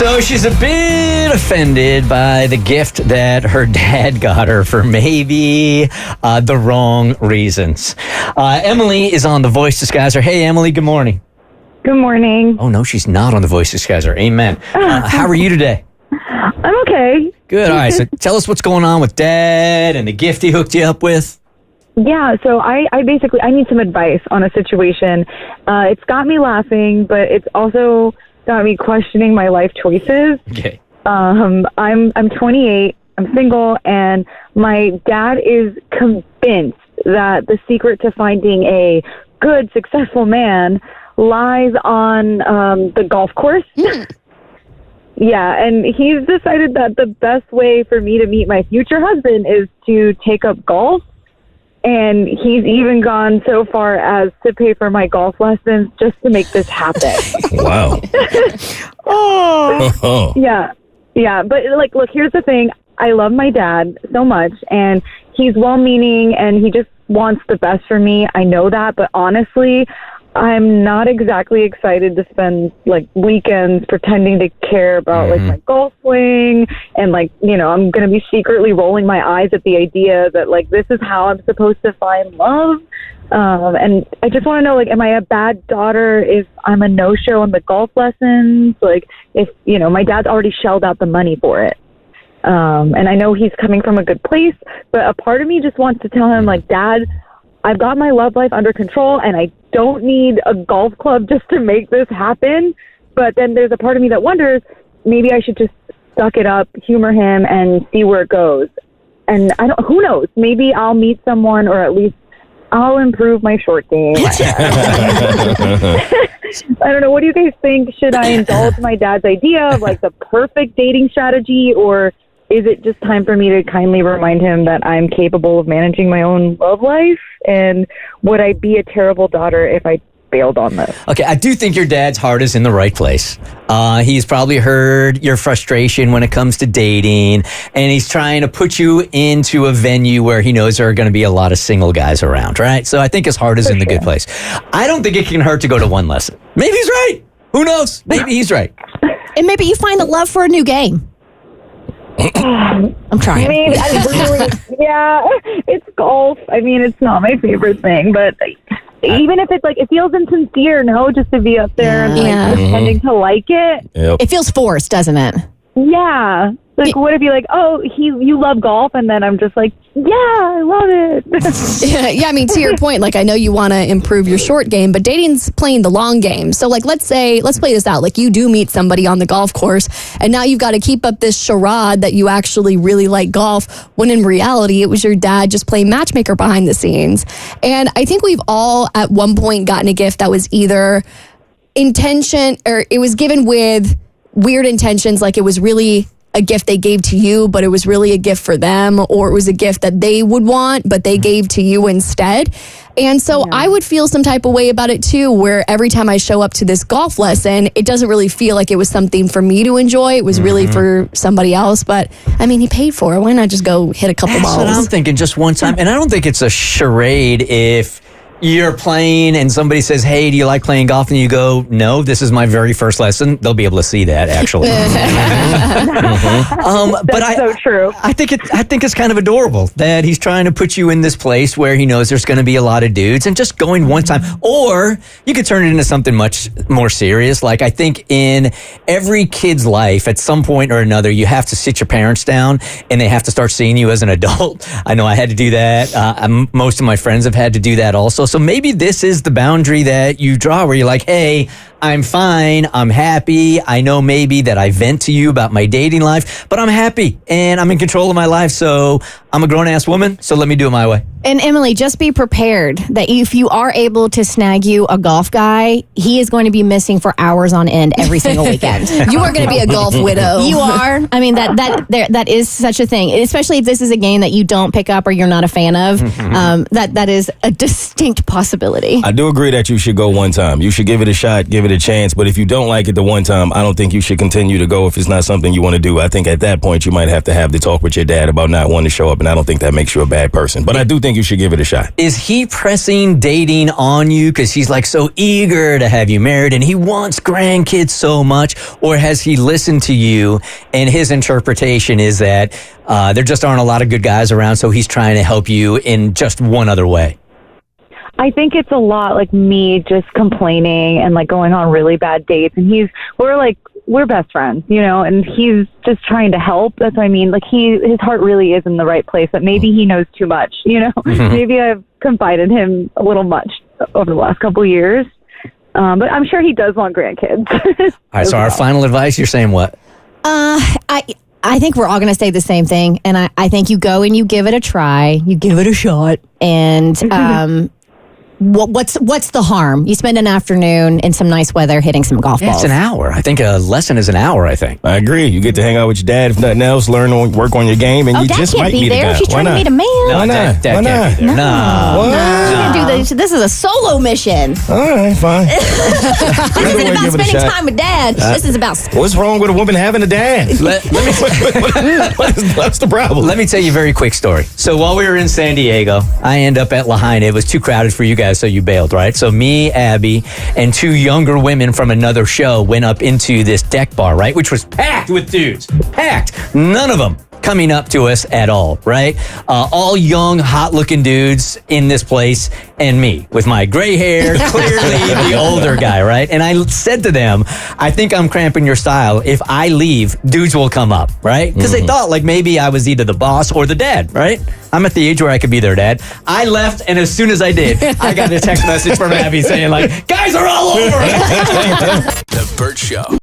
So she's a bit offended by the gift that her dad got her for maybe the wrong reasons. Emily is on The Voice Disguiser. Hey, Emily, good morning. Good morning. Oh, no, she's not on The Voice Disguiser. Amen. How are you today? I'm okay. Good. All right. So tell us what's going on with Dad and the gift he hooked you up with. Yeah, so I need some advice on a situation. It's got me laughing, but it's also got me questioning my life choices. Okay. I'm 28, I'm single, and my dad is convinced that the secret to finding a good, successful man lies on the golf course. Yeah, and he's decided that the best way for me to meet my future husband is to take up golf. And he's even gone so far as to pay for my golf lessons just to make this happen. Wow. Oh. Yeah. But, look, here's the thing. I love my dad so much, and he's well-meaning, and he just wants the best for me. I know that, but honestly, I'm not exactly excited to spend, weekends pretending to care about, my golf swing. And, I'm going to be secretly rolling my eyes at the idea that, this is how I'm supposed to find love. And I just want to know, am I a bad daughter if I'm a no-show on the golf lessons? If, my dad's already shelled out the money for it. And I know he's coming from a good place, but a part of me just wants to tell him, Dad, I've got my love life under control, and I don't need a golf club just to make this happen. But then there's a part of me that wonders, maybe I should just suck it up, humor him, and see where it goes. And who knows? Maybe I'll meet someone, or at least I'll improve my short game. I don't know. What do you guys think? Should I indulge my dad's idea of the perfect dating strategy, or is it just time for me to kindly remind him that I'm capable of managing my own love life? And would I be a terrible daughter if I failed on this? Okay, I do think your dad's heart is in the right place. He's probably heard your frustration when it comes to dating, and he's trying to put you into a venue where he knows there are going to be a lot of single guys around, right? So I think his heart is in the good place. I don't think it can hurt to go to one lesson. Maybe he's right. Who knows? Maybe he's right. And maybe you find a love for a new game. I'm trying. It's golf. It's not my favorite thing, but even if it's it feels insincere, just to be up there and pretending to like it. Yep. It feels forced, doesn't it? Yeah. What if you you love golf, and then I'm just I love it. Yeah, to your point, I know you want to improve your short game, but dating's playing the long game. So, let's play this out. You do meet somebody on the golf course, and now you've got to keep up this charade that you actually really like golf, when in reality, it was your dad just playing matchmaker behind the scenes. And I think we've all, at one point, gotten a gift that was either intention, or it was given with weird intentions, it was really a gift they gave to you, but it was really a gift for them, or it was a gift that they would want, but they gave to you instead. And so I would feel some type of way about it too, where every time I show up to this golf lesson, it doesn't really feel like it was something for me to enjoy. It was really for somebody else. But he paid for it. Why not just go hit a couple balls? That's what I'm thinking, just one time. And I don't think it's a charade if you're playing and somebody says, hey, do you like playing golf? And you go, no, this is my very first lesson. They'll be able to see that, actually. That's so true. I think it's kind of adorable that he's trying to put you in this place where he knows there's going to be a lot of dudes, and just going one time. Or you could turn it into something much more serious. I think in every kid's life, at some point or another, you have to sit your parents down and they have to start seeing you as an adult. I know I had to do that. Most of my friends have had to do that also. So maybe this is the boundary that you draw, where you're like, hey, I'm fine, I'm happy. I know maybe that I vent to you about my dating life, but I'm happy and I'm in control of my life. So I'm a grown-ass woman, so let me do it my way. And Emily, just be prepared that if you are able to snag you a golf guy, he is going to be missing for hours on end every single weekend. You are going to be a golf widow. You are. That is such a thing, especially if this is a game that you don't pick up or you're not a fan of. That is a distinct possibility. I do agree that you should go one time. You should give it a shot, give it it a chance. But if you don't like it the one time, I don't think you should continue to go if it's not something you want to do. I think at that point, you might have to have the talk with your dad about not wanting to show up, and I don't think that makes you a bad person. But I do think you should give it a shot. Is he pressing dating on you because he's like so eager to have you married and he wants grandkids so much? Or has he listened to you and his interpretation is that there just aren't a lot of good guys around, so he's trying to help you in just one other way? I think it's a lot like me just complaining and like going on really bad dates, and we're best friends, you know, and he's just trying to help. That's what I mean. Like his heart really is in the right place, but maybe he knows too much, you know. Maybe I've confided him a little much over the last couple of years. But I'm sure he does want grandkids. All right, so our final advice, you're saying what? I think we're all going to say the same thing. And I think you go and you give it a try. You give it a shot. And what's the harm? You spend an afternoon in some nice weather hitting some golf balls. It's an hour. I think a lesson is an hour, I think. I agree. You get to hang out with your dad, if nothing else, work on your game, and you Dad just can't might be meet there. a guy. She's trying to meet a man. Why not? Dad Why can't not? be there. No. What? You can do this is a solo mission. All right, fine. This isn't about spending time with Dad. This is about... What's wrong with a woman having a dad? Let me What's the problem? Let me tell you a very quick story. So while we were in San Diego, I end up at Lahaina. It was too crowded for you guys, so you bailed, right? So me, Abby, and two younger women from another show went up into this deck bar, right? Which was packed with dudes. Packed. None of them coming up to us at all, right? All young, hot-looking dudes in this place, and me with my gray hair, clearly the older guy, right? And I said to them, I think I'm cramping your style. If I leave, dudes will come up, right? Because they thought like maybe I was either the boss or the dad, right? I'm at the age where I could be their dad. I left, and as soon as I did, I got a text message from Abby saying like, guys are all over. The Bert Show.